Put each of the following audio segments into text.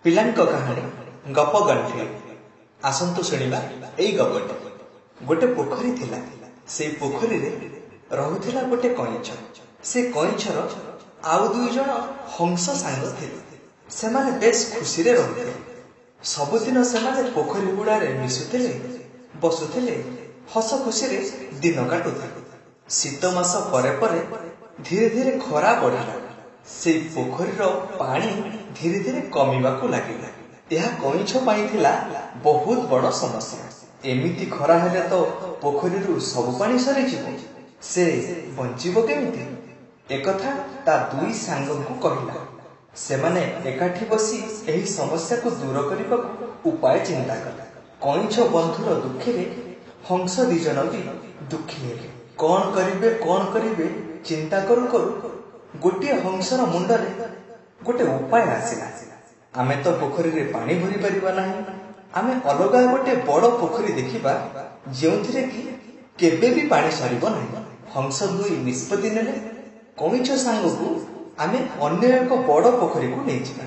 ପିଲାଙ୍କ କାହାଣୀ ଗପ ଗଣ୍ଠି। ଆସନ୍ତୁ ଶୁଣିବା ଏଇ ଗପଟି। ଗୋଟେ ପୋଖରୀ ଥିଲା। ସେଇ ପୋଖରୀରେ ରହୁଥିଲା ଗୋଟେ କଇଁଛ। ସେ କଇଁଛର ଆଉ 2 ଜଣ ହଂସ ସାଙ୍ଗ ଥିଲେ। ସେମାନେ ବେଶ ଖୁସିରେ ରହୁଥିଲେ। ସବୁଦିନ ସେମାନେ ପୋଖରୀ ଗୁଡ଼ାରେ ମିଶୁଥିଲେ, ବସୁଥିଲେ, ହସ ଖୁସିରେ ଦିନ କାଟୁଥିଲେ। ଶୀତ ମାସ ପରେ ପରେ ଧୀରେ ଧୀରେ ଖରା ବଢ଼ିଲା। ସେଇ ପୋଖରୀର ପାଣି ଧୀରେ ଧୀରେ କମିବାକୁ ଲାଗିଲା। ଏହା କଇଁଛ ପାଇଁ ଥିଲା ବହୁତ ବଡ଼ ସମସ୍ୟା। ଏମିତି ଖରା ହେଲେ ତ ପୋଖରୀରୁ ସବୁ ପାଣି ସରିଯିବ। ସେ ବଞ୍ଚିବ କେମିତି? ଏକଥା ତା 2 ସାଙ୍ଗଙ୍କୁ କହିଲା। ସେମାନେ ଏକାଠି ବସି ଏହି ସମସ୍ୟାକୁ ଦୂର କରିବାକୁ ଉପାୟ ଚିନ୍ତା କଲେ। କଇଁଛ ବନ୍ଧୁର ଦୁଃଖରେ ହଂସ 2 ଜଣ ବି ଦୁଃଖୀ ହେଲେ। କଣ କରିବେ ଚିନ୍ତା କରୁ କରୁ ଗୋଟିଏ ହଂସର ମୁଣ୍ଡରେ ଗୋଟେ ଉପାୟ ଆସିଲା। ଆମେ ତ ପୋଖରୀରେ ପାଣି ଭରି ପାରିବା ନାହିଁ। ଆମେ ଅଲଗା ଗୋଟେ ବଡ଼ ପୋଖରୀ ଦେଖିବା, ଯେଉଁଥିରେ କି କେବେ ବି ପାଣି ସରିବ ନାହିଁ। ହଂସ 2 ନିଷ୍ପତ୍ତି ନେଲେ, କଇଁଛ ସାଙ୍ଗକୁ ଆମେ ଅନ୍ୟ ଏକ ବଡ଼ ପୋଖରୀକୁ ନେଇଯିବା।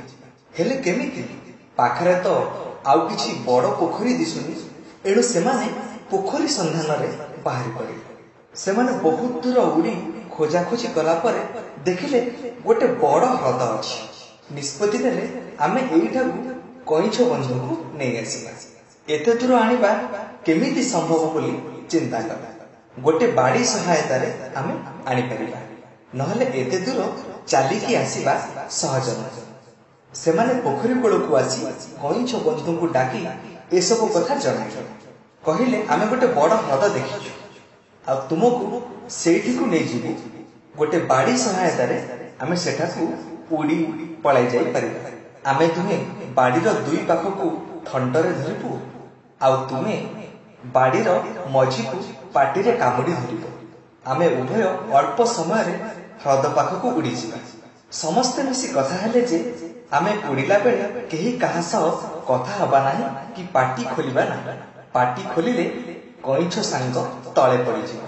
ହେଲେ କେମିତି? ପାଖରେ ତ ଆଉ କିଛି ବଡ଼ ପୋଖରୀ ଦିଶୁନି। ଏଣୁ ସେମାନେ ପୋଖରୀ ସନ୍ଧାନରେ ବାହାରି ପଡ଼ିଲେ। ସେମାନେ ବହୁତ ଦୂର ଉଡ଼ି ଖୋଜାଖୋଜି କଲା ପରେ ଦେଖିଲେ ଗୋଟେ ବଡ଼ ହ୍ରଦ ଅଛି। ନିଷ୍ପତ୍ତି ନେଲେ ଆମେ ଏଇଠାକୁ କଇଁଛ ବନ୍ଧୁକୁ ନେଇ ଆସିବା। ଏତେ ଦୂର ଆଣିବା କେମିତି ସମ୍ଭବ ବୋଲି ଚିନ୍ତା କଲା। ଗୋଟେ ବାଡ଼ି ସହାୟତାରେ ଆମେ ଆଣିପାରିବା, ନହେଲେ ଏତେ ଦୂର ଚାଲିକି ଆସିବା ସହଜ ନୁହେଁ। ସେମାନେ ପୋଖରୀ କୂଳକୁ ଆସି କଇଁଛ ବନ୍ଧୁଙ୍କୁ ଡାକି ଏସବୁ କଥା ଜଣାଇଲେ। କହିଲେ, ଆମେ ଗୋଟେ ବଡ଼ ହ୍ରଦ ଦେଖିଛୁ, ଆଉ ତୁମକୁ ସେଇଠିକୁ ନେଇଯିବୁ। ଗୋଟେ ବାଡ଼ି ସହାୟତାରେ ଆମେ ସେଠାକୁ ଉଡ଼ି ପଳାଇ ଯାଇପାରିବା। ଆମେ ଦୁହେଁ ବାଡ଼ିର 2 ପାଖକୁ ଥଣ୍ଟରେ ଧରିବୁ, ଆଉ ତୁମେ ବାଡ଼ିର ମଝିକୁ ପାଟିରେ କାମୁଡ଼ି ଧରିବ। ଆମେ ଉଭୟ ଅଳ୍ପ ସମୟରେ ହ୍ରଦ ପାଖକୁ ଉଡ଼ିଯିବା। ସମସ୍ତେ ମିଶି କଥା ହେଲେ ଯେ ଆମେ ଉଡ଼ିଲା ବେଳେ କେହି କାହା ସହ କଥା ହେବା ନାହିଁ କି ପାଟି ଖୋଲିବା ନାହିଁ। ପାଟି ଖୋଲିଲେ କଇଁଛ ସାଙ୍ଗ ତଳେ ପଡ଼ିଯିବ।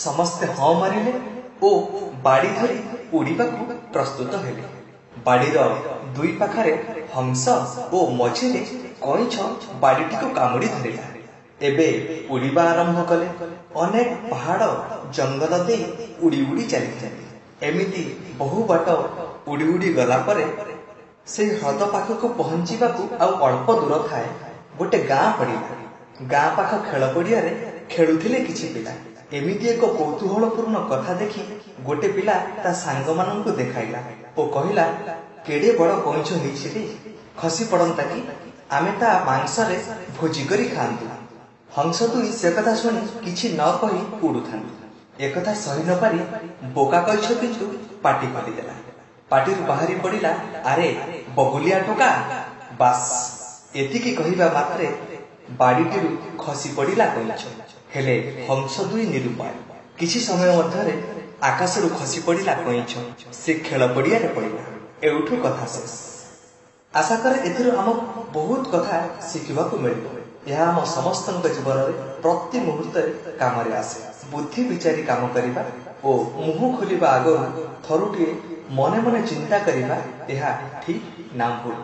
ସମସ୍ତେ ହଁ ମାରିଲେ ଓ ବାଡ଼ି ଧରି ଉଡ଼ିବାକୁ ପ୍ରସ୍ତୁତ ହେଲେ। ବାଡ଼ିର 2 ପାଖରେ ହଂସ ଓ ମଝିରେ କଇଁଛ ବାଡ଼ିଟିକୁ କାମୁଡ଼ି ଧରିଲା। ଏବେ ଉଡ଼ିବା ଆରମ୍ଭ କଲେ। ଅନେକ ପାହାଡ଼ ଜଙ୍ଗଲ ଦେଇ ଉଡ଼ି ଉଡ଼ି ଚାଲିଥିଲେ। ଏମିତି ବହୁ ବାଟ ଉଡ଼ି ଉଡ଼ି ଗଲା ପରେ ସେଇ ହ୍ରଦ ପାଖକୁ ପହଞ୍ଚିବାକୁ ଆଉ ଅଳ୍ପ ଦୂର ଥାଏ ଗୋଟେ ଗାଁ ପଡ଼ିଲା। ଗାଁ ପାଖ ଖେଳ ପଡ଼ିଆରେ ଖେଳୁଥିଲେ କିଛି ପିଲା। ଏମିତି ଏକ କୌତୂହଳପୂର୍ଣ୍ଣ କଥା ଦେଖି ଗୋଟେ ପିଲା ତା ସାଙ୍ଗମାନଙ୍କୁ ଦେଖାଇଲା ଓ କହିଲା, କେଡ଼େ ବଡ଼ କଇଁଛ ହେଇଛି ରେ, ଖସି ପଡ଼ନ୍ତା କି ଆମେ ତା ମାଂସରେ ଭୋଜି କରି ଖାଆନ୍ତୁ। ହଂସ 2 ସେ କଥା ଶୁଣି କିଛି ନ କହି ଉଡ଼ୁଥାନ୍ତି। ଏକଥା ସହି ନ ପାରି ବୋକା କଇଁଛ କିନ୍ତୁ ପାଟି ଖୋଲିଦେଲା। ପାଟିରୁ ବାହାରି ପଡ଼ିଲା, ଆରେ ବଗୁଲିଆ ଟୋକା। ବାସ୍, ଏତିକି କହିବା ମାତ୍ରେ ବାଡ଼ିଟିରୁ ଖସି ପଡ଼ିଲା କଇଁଛ। ହେଲେ ହଂସ 2 ନିରୁପାୟ। କିଛି ସମୟ ମଧ୍ୟରେ ଆକାଶରୁ ଖସି ପଡ଼ିଲା କଇଁଛ। ସେ ଖେଳ ପଡ଼ିଆରେ ପଡ଼ିଲା। ଏଉଠୁ କଥା ଶେଷ। ଆଶା କରେ ଏଥିରୁ ଆମକୁ ବହୁତ କଥା ଶିଖିବାକୁ ମିଳିବ। ଏହା ଆମ ସମସ୍ତଙ୍କ ଜୀବନରେ ପ୍ରତି ମୁହୂର୍ତ୍ତରେ କାମରେ ଆସେ। ବୁଦ୍ଧି ବିଚାରି କାମ କରିବା ଓ ମୁହଁ ଖୋଲିବା ଆଗରୁ ଥରୁଟିଏ ମନେ ମନେ ଚିନ୍ତା କରିବା, ଏହା ଠିକ୍ ନା ଭୁଲ।